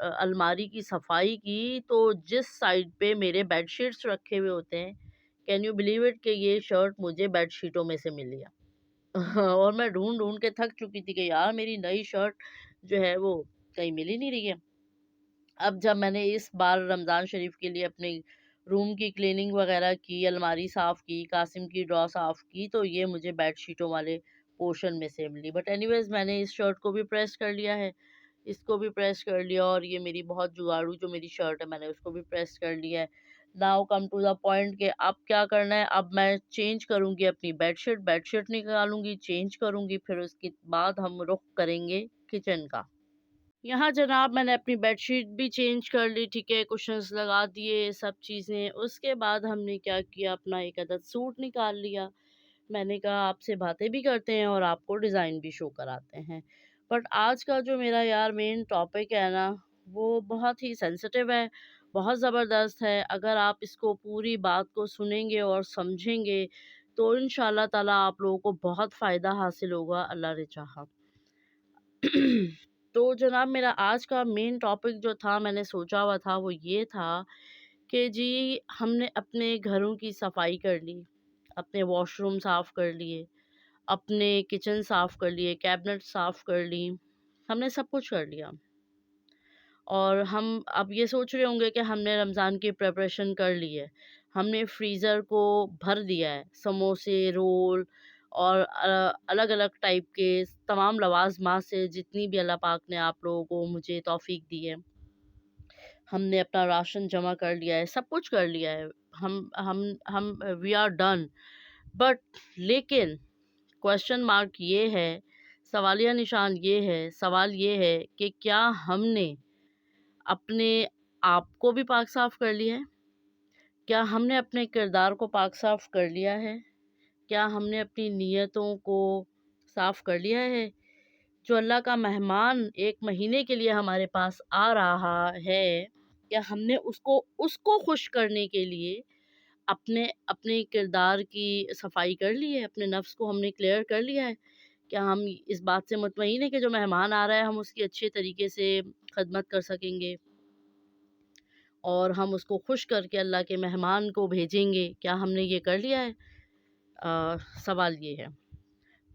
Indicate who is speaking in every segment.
Speaker 1: الماری کی صفائی کی تو جس سائڈ پہ میرے بیڈ شیٹس رکھے ہوئے ہوتے ہیں، کین یو بلیو اٹ کہ یہ شرٹ مجھے بیڈ شیٹوں میں سے ملی ہے۔ اور میں ڈھونڈ ڈھونڈ کے تھک چکی تھی کہ یار میری نئی شرٹ جو ہے وہ کہیں مل ہی نہیں رہی ہے۔ اب جب میں نے اس بار رمضان شریف کے لیے اپنے روم کی کلیننگ وغیرہ کی، الماری صاف کی، قاسم کی ڈرا صاف کی، تو یہ مجھے بیڈ شیٹوں والے پورشن میں سے ملی۔ بٹ اینی ویز میں نے اس شرٹ کو بھی پریس کر لیا ہے، اس کو بھی پریس کر لیا، اور یہ میری بہت جگاڑو جو میری شرٹ ہے میں نے اس کو بھی پریس کر لیا ہے۔ Now come to the point کہ اب کیا کرنا ہے۔ اب میں چینج کروں گی اپنی بیڈ شیٹ نکالوں گی، چینج کروں گی، پھر اس کے بعد ہم رخ کریں گے کچن کا۔ یہاں جناب میں نے اپنی بیڈ شیٹ بھی چینج کر لی، ٹھیک ہے، کشنز لگا دیے، سب چیزیں۔ اس کے بعد ہم نے کیا کیا، اپنا ایک عدد سوٹ نکال لیا۔ میں نے کہا آپ سے باتیں بھی کرتے ہیں اور آپ کو ڈیزائن بھی شو کراتے ہیں۔ بٹ آج کا جو میرا یار مین ٹاپک ہے نا، وہ بہت ہی سینسٹیو ہے، بہت زبردست ہے۔ اگر آپ اس کو پوری بات کو سنیں گے اور سمجھیں گے تو انشاءاللہ تعالیٰ آپ لوگوں کو بہت فائدہ حاصل ہوگا، اللہ نے چاہا۔ تو جناب میرا آج کا مین ٹاپک جو تھا، میں نے سوچا ہوا تھا، وہ یہ تھا کہ جی ہم نے اپنے گھروں کی صفائی کر لی، اپنے واش روم صاف کر لیے، اپنے کچن صاف کر لیے، کیبنٹ صاف کر لی، ہم نے سب کچھ کر لیا۔ اور ہم اب یہ سوچ رہے ہوں گے کہ ہم نے رمضان کی پریپریشن کر لی ہے، ہم نے فریزر کو بھر دیا ہے سموسے، رول اور الگ الگ ٹائپ کے تمام لوازمات سے، جتنی بھی اللہ پاک نے آپ لوگوں کو مجھے توفیق دی ہے، ہم نے اپنا راشن جمع کر لیا ہے، سب کچھ کر لیا ہے۔ ہم وی آر ڈن۔ بٹ لیکن کوشچن مارک یہ ہے، سوالیہ نشان سوال یہ ہے کہ کیا ہم نے اپنے آپ کو بھی پاک صاف کر لیا ہے؟ کیا ہم نے اپنے کردار کو پاک صاف کر لیا ہے؟ کیا ہم نے اپنی نیتوں کو صاف کر لیا ہے؟ جو اللہ کا مہمان ایک مہینے کے لیے ہمارے پاس آ رہا ہے، کیا ہم نے اس کو خوش کرنے کے لیے اپنے کردار کی صفائی کر لی ہے؟ اپنے نفس کو ہم نے کلیئر کر لیا ہے؟ کیا ہم اس بات سے مطمئن ہیں کہ جو مہمان آ رہا ہے ہم اس کی اچھے طریقے سے خدمت کر سکیں گے اور ہم اس کو خوش کر کے اللہ کے مہمان کو بھیجیں گے؟ کیا ہم نے یہ کر لیا ہے؟ سوال یہ ہے۔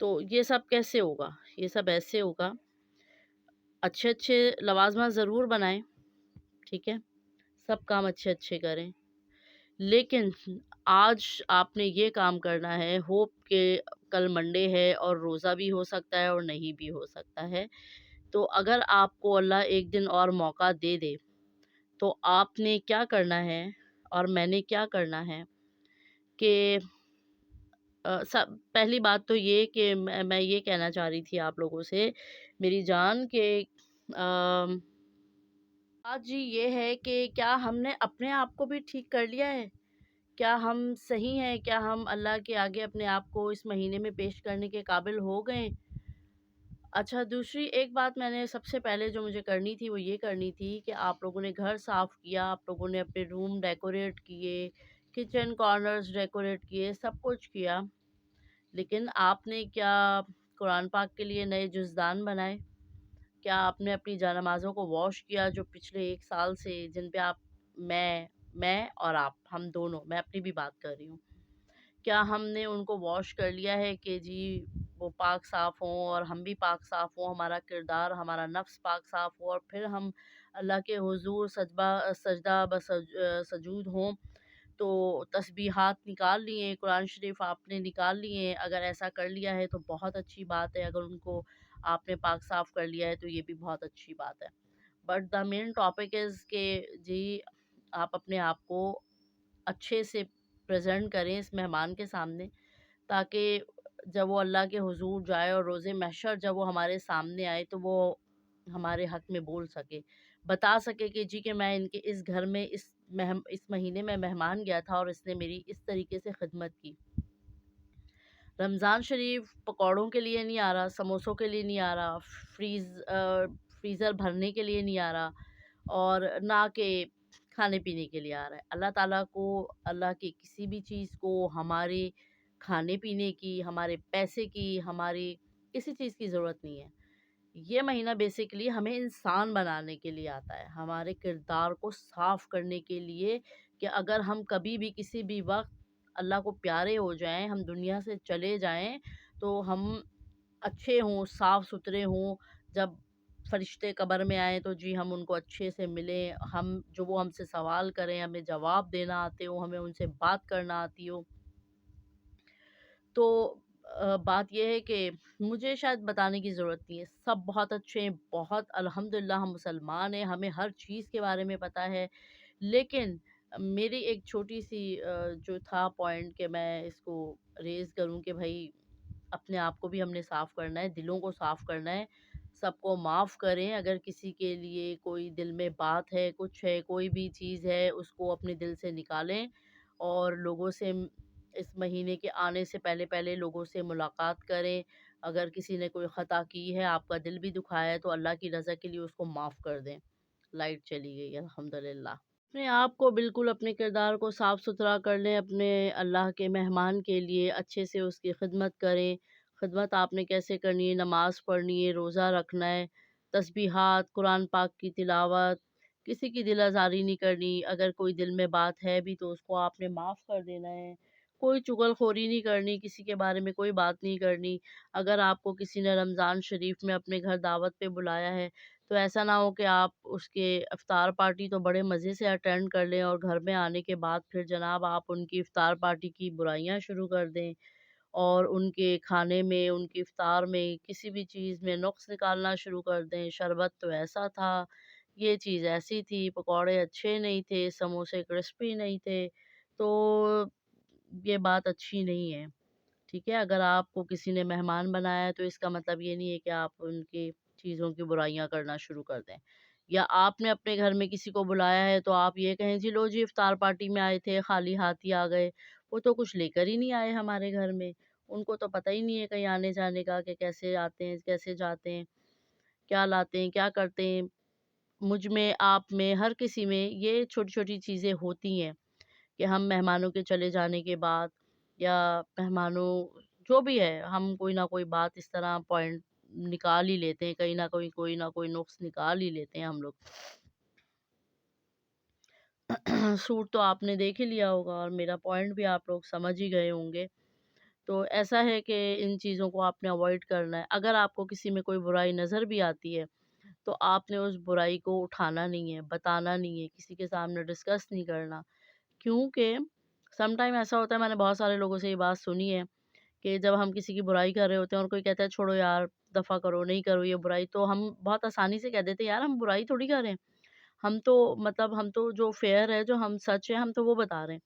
Speaker 1: تو یہ سب کیسے ہوگا؟ یہ سب ایسے ہوگا، اچھے اچھے لوازمات ضرور بنائیں، ٹھیک ہے، سب کام اچھے اچھے کریں، لیکن آج آپ نے یہ کام کرنا ہے، ہوپ کہ کل منڈے ہے اور روزہ بھی ہو سکتا ہے اور نہیں بھی ہو سکتا ہے۔ تو اگر آپ کو اللہ ایک دن اور موقع دے دے تو آپ نے کیا کرنا ہے اور میں نے کیا کرنا ہے کہ پہلی بات تو یہ کہ میں یہ کہنا چاہ رہی تھی آپ لوگوں سے میری جان کہ آج جی یہ ہے کہ کیا ہم نے اپنے آپ کو بھی ٹھیک کر لیا ہے؟ کیا ہم صحیح ہیں؟ کیا ہم اللہ کے آگے اپنے آپ کو اس مہینے میں پیش کرنے کے قابل ہو گئے؟ اچھا، دوسری ایک بات میں نے سب سے پہلے جو مجھے کرنی تھی وہ یہ کرنی تھی کہ آپ لوگوں نے گھر صاف کیا، آپ لوگوں نے اپنے روم ڈیکوریٹ کیے، کچن کارنرز ڈیکوریٹ کیے، سب کچھ کیا، لیکن آپ نے کیا قرآن پاک کے لیے نئے جزدان بنائے؟ کیا آپ نے اپنی جانمازوں کو واش کیا جو پچھلے 1 سال سے جن پہ آپ میں اور آپ ہم دونوں، میں اپنی بھی بات کر رہی ہوں، کیا ہم نے ان کو واش کر لیا ہے کہ جی وہ پاک صاف ہوں اور ہم بھی پاک صاف ہوں، ہمارا کردار، ہمارا نفس پاک صاف ہو، اور پھر ہم اللہ کے حضور سجدہ سجود ہوں؟ تو تسبیحات نکال لیے، قرآن شریف آپ نے نکال لیے، اگر ایسا کر لیا ہے تو بہت اچھی بات ہے، اگر ان کو آپ نے پاک صاف کر لیا ہے تو یہ بھی بہت اچھی بات ہے۔ But the main topic is کہ جی آپ اپنے آپ کو اچھے سے پریزنٹ کریں اس مہمان کے سامنے، تاکہ جب وہ اللہ کے حضور جائے اور روز محشر جب وہ ہمارے سامنے آئے تو وہ ہمارے حق میں بول سکے، بتا سکے کہ جی کہ میں ان کے اس گھر میں اس مہینے میں مہمان گیا تھا اور اس نے میری اس طریقے سے خدمت کی۔ رمضان شریف پکوڑوں کے لیے نہیں آ رہا، سموسوں کے لیے نہیں آ رہا، فریزر بھرنے کے لیے نہیں آ رہا، اور نہ کہ کھانے پینے کے لیے آ رہا ہے۔ اللہ تعالیٰ کو اللہ کی کسی بھی چیز کو ہمارے کھانے پینے کی، ہمارے پیسے کی، ہماری کسی چیز کی ضرورت نہیں ہے۔ یہ مہینہ بیسیکلی ہمیں انسان بنانے کے لیے آتا ہے، ہمارے کردار کو صاف کرنے کے لیے، کہ اگر ہم کبھی بھی کسی بھی وقت اللہ کو پیارے ہو جائیں، ہم دنیا سے چلے جائیں، تو ہم اچھے ہوں، صاف ستھرے ہوں، جب فرشتے قبر میں آئیں تو جی ہم ان کو اچھے سے ملیں، ہم جو وہ ہم سے سوال کریں ہمیں جواب دینا آتے ہو، ہمیں ان سے بات کرنا آتی ہو۔ تو بات یہ ہے کہ مجھے شاید بتانے کی ضرورت نہیں ہے، سب بہت اچھے ہیں، بہت الحمدللہ ہم مسلمان ہیں، ہمیں ہر چیز کے بارے میں پتہ ہے، لیکن میری ایک چھوٹی سی جو تھا پوائنٹ کہ میں اس کو ریز کروں کہ بھائی اپنے آپ کو بھی ہم نے صاف کرنا ہے، دلوں کو صاف کرنا ہے، سب کو معاف کریں، اگر کسی کے لیے کوئی دل میں بات ہے، کچھ ہے، کوئی بھی چیز ہے، اس کو اپنے دل سے نکالیں، اور لوگوں سے اس مہینے کے آنے سے پہلے پہلے لوگوں سے ملاقات کریں، اگر کسی نے کوئی خطا کی ہے، آپ کا دل بھی دکھایا ہے، تو اللہ کی رضا کے لیے اس کو معاف کر دیں۔ لائٹ چلی گئی الحمدللہ۔ اپنے آپ کو بالکل اپنے کردار کو صاف ستھرا کر لیں، اپنے اللہ کے مہمان کے لیے اچھے سے اس کی خدمت کریں۔ خدمت آپ نے کیسے کرنی ہے؟ نماز پڑھنی ہے، روزہ رکھنا ہے، تسبیحات، قرآن پاک کی تلاوت، کسی کی دل آزاری نہیں کرنی، اگر کوئی دل میں بات ہے بھی تو اس کو آپ نے معاف کر دینا ہے، کوئی چغل خوری نہیں کرنی، کسی کے بارے میں کوئی بات نہیں کرنی۔ اگر آپ کو کسی نے رمضان شریف میں اپنے گھر دعوت پہ بلایا ہے تو ایسا نہ ہو کہ آپ اس کے افطار پارٹی تو بڑے مزے سے اٹینڈ کر لیں اور گھر میں آنے کے بعد پھر جناب آپ ان کی افطار پارٹی کی برائیاں شروع کر دیں، اور ان کے کھانے میں، ان کی افطار میں کسی بھی چیز میں نقص نکالنا شروع کر دیں، شربت تو ایسا تھا، یہ چیز ایسی تھی، پکوڑے اچھے نہیں تھے، سموسے کرسپی نہیں تھے، تو یہ بات اچھی نہیں ہے۔ ٹھیک ہے، اگر آپ کو کسی نے مہمان بنایا ہے تو اس کا مطلب یہ نہیں ہے کہ آپ ان کی چیزوں کی برائیاں کرنا شروع کر دیں، یا آپ نے اپنے گھر میں کسی کو بلایا ہے تو آپ یہ کہیں جی لو جی افطار پارٹی میں آئے تھے خالی ہاتھ ہی آ گئے، وہ تو کچھ لے کر ہی نہیں آئے ہمارے گھر میں، ان کو تو پتہ ہی نہیں ہے کہیں آنے جانے کا کہ کیسے آتے ہیں، کیسے جاتے ہیں، کیا لاتے ہیں، کیا کرتے ہیں۔ مجھ میں، آپ میں، ہر کسی میں یہ چھوٹی چھوٹی چیزیں ہوتی ہیں کہ ہم مہمانوں کے چلے جانے کے بعد، یا مہمانوں جو بھی ہے، ہم کوئی نہ کوئی بات اس طرح پوائنٹ نکال ہی لیتے ہیں، کہیں نہ کوئی نہ کوئی نقص نکال ہی لیتے ہیں ہم لوگ۔ سوٹ تو آپ نے دیکھ ہی لیا ہوگا اور میرا پوائنٹ بھی آپ لوگ سمجھ ہی گئے ہوں گے۔ تو ایسا ہے کہ ان چیزوں کو آپ نے اوائڈ کرنا ہے۔ اگر آپ کو کسی میں کوئی برائی نظر بھی آتی ہے تو آپ نے اس برائی کو اٹھانا نہیں ہے، بتانا نہیں ہے، کسی کے سامنے ڈسکس نہیں کرنا، کیونکہ سم ٹائم ایسا ہوتا ہے، میں نے بہت سارے لوگوں سے یہ بات سنی ہے کہ جب ہم کسی کی برائی کر رہے ہوتے ہیں اور کوئی کہتا ہے چھوڑو یار، دفع کرو، نہیں کرو یہ برائی، تو ہم بہت آسانی سے کہہ دیتے ہیں یار ہم برائی تھوڑی کر رہے ہیں، ہم تو مطلب ہم تو جو فیئر ہے، جو ہم سچ ہے، ہم تو وہ بتا رہے ہیں۔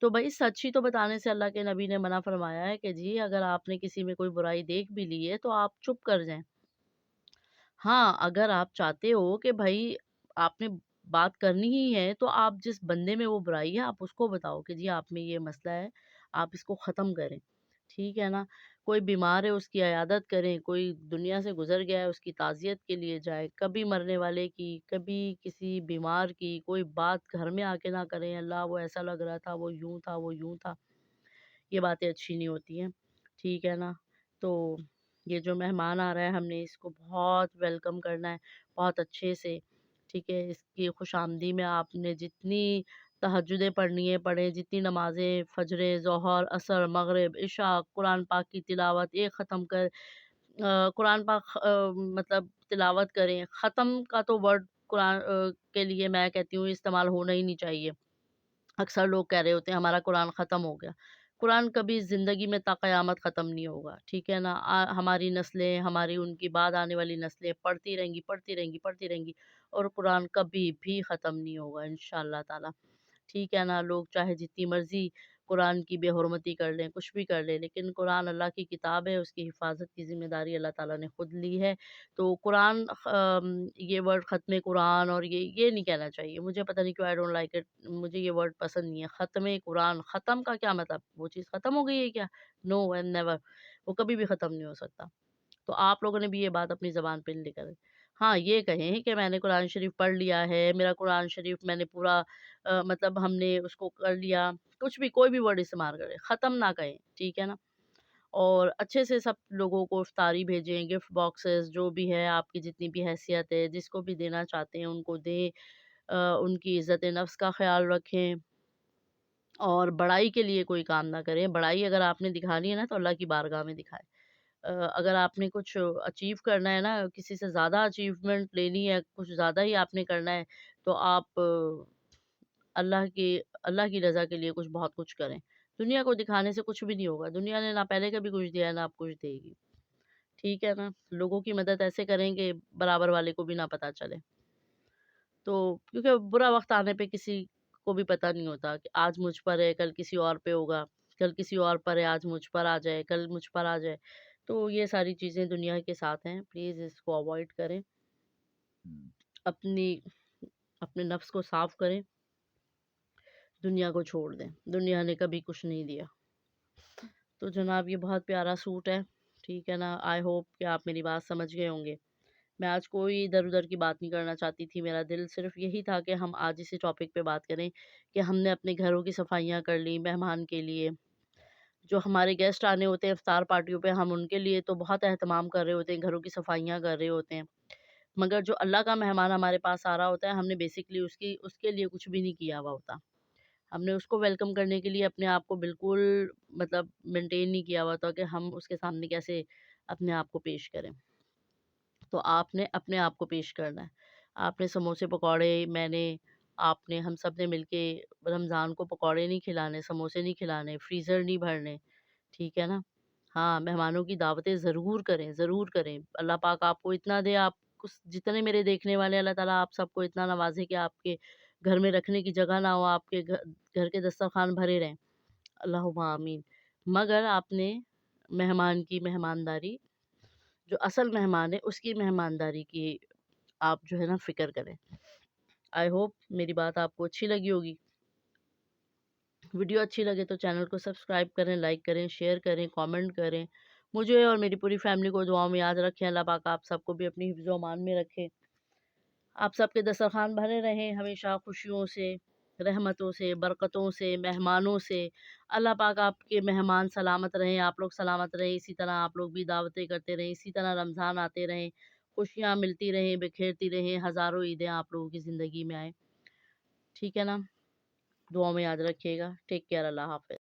Speaker 1: تو بھائی سچ ہی تو بتانے سے اللہ کے نبی نے منع فرمایا ہے کہ جی اگر آپ نے کسی میں کوئی برائی دیکھ بھی لی ہے تو آپ چپ کر جائیں۔ ہاں، اگر آپ چاہتے ہو کہ بھائی آپ نے بات کرنی ہی ہے تو آپ جس بندے میں وہ برائی ہے آپ اس کو بتاؤ کہ جی آپ میں یہ مسئلہ ہے، آپ اس کو ختم کریں، ٹھیک ہے نا؟ کوئی بیمار ہے اس کی عیادت کریں، کوئی دنیا سے گزر گیا ہے اس کی تعزیت کے لیے جائیں، کبھی مرنے والے کی، کبھی کسی بیمار کی کوئی بات گھر میں آ کے نہ کریں، اللہ وہ ایسا لگ رہا تھا، وہ یوں تھا، وہ یوں تھا، یہ باتیں اچھی نہیں ہوتی ہیں، ٹھیک ہے نا؟ تو یہ جو مہمان آ رہا ہے ہم نے اس کو بہت ویلکم کرنا ہے، بہت اچھے سے، ٹھیک ہے؟ اس کی خوش آمدی میں آپ نے جتنی تہجدیں پڑھنی ہے پڑھیں، جتنی نمازیں فجر، ظہر، عصر، مغرب، عشاء، قرآن پاک کی تلاوت ایک ختم کر، قرآن پاک مطلب تلاوت کریں، ختم کا تو ورڈ قرآن کے لیے میں کہتی ہوں استعمال ہونا ہی نہیں چاہیے۔ اکثر لوگ کہہ رہے ہوتے ہیں ہمارا قرآن ختم ہو گیا، قرآن کبھی زندگی میں تا قیامت ختم نہیں ہوگا، ٹھیک ہے نا؟ ہماری نسلیں، ہماری ان کی بعد آنے والی نسلیں پڑھتی رہیں گی، پڑھتی رہیں گی، پڑھتی رہیں گی، اور قرآن کبھی بھی ختم نہیں ہوگا انشاءاللہ تعالی، ٹھیک ہے نا؟ لوگ چاہے جتنی مرضی قرآن کی بے حرمتی کر لیں، کچھ بھی کر لیں، لیکن قرآن اللہ کی کتاب ہے، اس کی حفاظت کی ذمہ داری اللہ تعالیٰ نے خود لی ہے۔ تو قرآن یہ ورڈ ختم قرآن اور یہ نہیں کہنا چاہیے، مجھے پتہ نہیں کیوں آئی ڈونٹ لائک اٹ، مجھے یہ ورڈ پسند نہیں ہے، ختم قرآن، ختم کا کیا مطلب؟ وہ چیز ختم ہو گئی ہے کیا؟ نو اینڈ نیور، وہ کبھی بھی ختم نہیں ہو سکتا۔ تو آپ لوگوں نے بھی یہ بات اپنی زبان پہ لے کر، ہاں یہ کہیں کہ میں نے قرآن شریف پڑھ لیا ہے، میرا قرآن شریف میں نے پورا مطلب ہم نے اس کو کر لیا، کچھ بھی کوئی بھی ورڈ استعمال کرے، ختم نہ کہیں، ٹھیک ہے نا؟ اور اچھے سے سب لوگوں کو افطاری بھیجیں، گفٹ باکسز جو بھی ہے آپ کی جتنی بھی حیثیت ہے، جس کو بھی دینا چاہتے ہیں ان کو دیں، ان کی عزت نفس کا خیال رکھیں، اور بڑائی کے لیے کوئی کام نہ کریں۔ بڑائی اگر آپ نے دکھانی ہے نا تو اللہ کی بارگاہ میں دکھائیں۔ اگر آپ نے کچھ اچیو کرنا ہے نا، کسی سے زیادہ اچیومنٹ لینی ہے، کچھ زیادہ ہی آپ نے کرنا ہے، تو آپ اللہ کی اللہ کی رضا کے لیے کچھ بہت کچھ کریں۔ دنیا کو دکھانے سے کچھ بھی نہیں ہوگا، دنیا نے نہ پہلے کبھی کچھ دیا ہے نہ آپ کچھ دے گی، ٹھیک ہے نا؟ لوگوں کی مدد ایسے کریں کہ برابر والے کو بھی نہ پتہ چلے۔ تو کیونکہ برا وقت آنے پہ کسی کو بھی پتہ نہیں ہوتا کہ آج مجھ پر ہے کل کسی اور پہ ہوگا، کل کسی اور پر ہے آج مجھ پر آ جائے، کل مجھ پر آ جائے۔ تو یہ ساری چیزیں دنیا کے ساتھ ہیں، پلیز اس کو اوائڈ کریں، اپنی اپنے نفس کو صاف کریں، دنیا کو چھوڑ دیں، دنیا نے کبھی کچھ نہیں دیا۔ تو جناب یہ بہت پیارا سوٹ ہے، ٹھیک ہے نا؟ آئی ہوپ کہ آپ میری بات سمجھ گئے ہوں گے۔ میں آج کوئی ادھر ادھر کی بات نہیں کرنا چاہتی تھی، میرا دل صرف یہی تھا کہ ہم آج اسی ٹاپک پہ بات کریں کہ ہم نے اپنے گھروں کی صفائیاں کر لی مہمان کے لیے، جو ہمارے گیسٹ آنے ہوتے ہیں افطار پارٹیوں پہ، ہم ان کے لیے تو بہت اہتمام کر رہے ہوتے ہیں، گھروں کی صفائیاں کر رہے ہوتے ہیں، مگر جو اللہ کا مہمان ہمارے پاس آ رہا ہوتا ہے، ہم نے بیسکلی اس کے لیے کچھ بھی نہیں کیا ہوا ہوتا۔ ہم نے اس کو ویلکم کرنے کے لیے اپنے آپ کو بالکل مطلب مینٹین نہیں کیا ہوا تھا کہ ہم اس کے سامنے کیسے اپنے آپ کو پیش کریں۔ تو آپ نے اپنے آپ کو پیش کرنا ہے۔ آپ نے سموسے پکوڑے، میں نے، آپ نے، ہم سب نے مل کے رمضان کو پکوڑے نہیں کھلانے، سموسے نہیں کھلانے، فریزر نہیں بھرنے، ٹھیک ہے نا؟ ہاں، مہمانوں کی دعوتیں ضرور کریں، ضرور کریں۔ اللہ پاک آپ کو اتنا دے، آپ کو جتنے میرے دیکھنے والے اللہ تعالیٰ آپ سب کو اتنا نوازے کہ آپ کے گھر میں رکھنے کی جگہ نہ ہو، آپ کے گھر کے دسترخوان بھرے رہیں، اللہم آمین۔ مگر آپ نے مہمان کی مہمانداری، جو اصل مہمان ہے اس کی مہمانداری کی آپ جو ہے نا فکر کریں۔ آئی ہوپ میری بات آپ کو اچھی لگی ہوگی۔ ویڈیو اچھی لگے تو چینل کو سبسکرائب کریں، لائک کریں، شیئر کریں، کامنٹ کریں۔ مجھے اور میری پوری فیملی کو دعاؤں میں یاد رکھیں۔ اللہ پاک آپ سب کو بھی اپنی حفظ و امان میں رکھے۔ آپ سب کے دسترخوان بھرے رہیں ہمیشہ خوشیوں سے، رحمتوں سے، برکتوں سے، مہمانوں سے۔ اللہ پاک آپ کے مہمان سلامت رہیں، آپ لوگ سلامت رہیں، اسی طرح آپ لوگ بھی دعوتیں کرتے رہیں، اسی طرح رمضان آتے رہیں، خوشیاں ملتی رہیں، بکھیرتی رہیں، ہزاروں عیدیں آپ لوگوں کی زندگی میں آئیں، ٹھیک ہے نا؟ دعاؤں میں یاد رکھیے گا۔ ٹیک کیئر، اللہ حافظ۔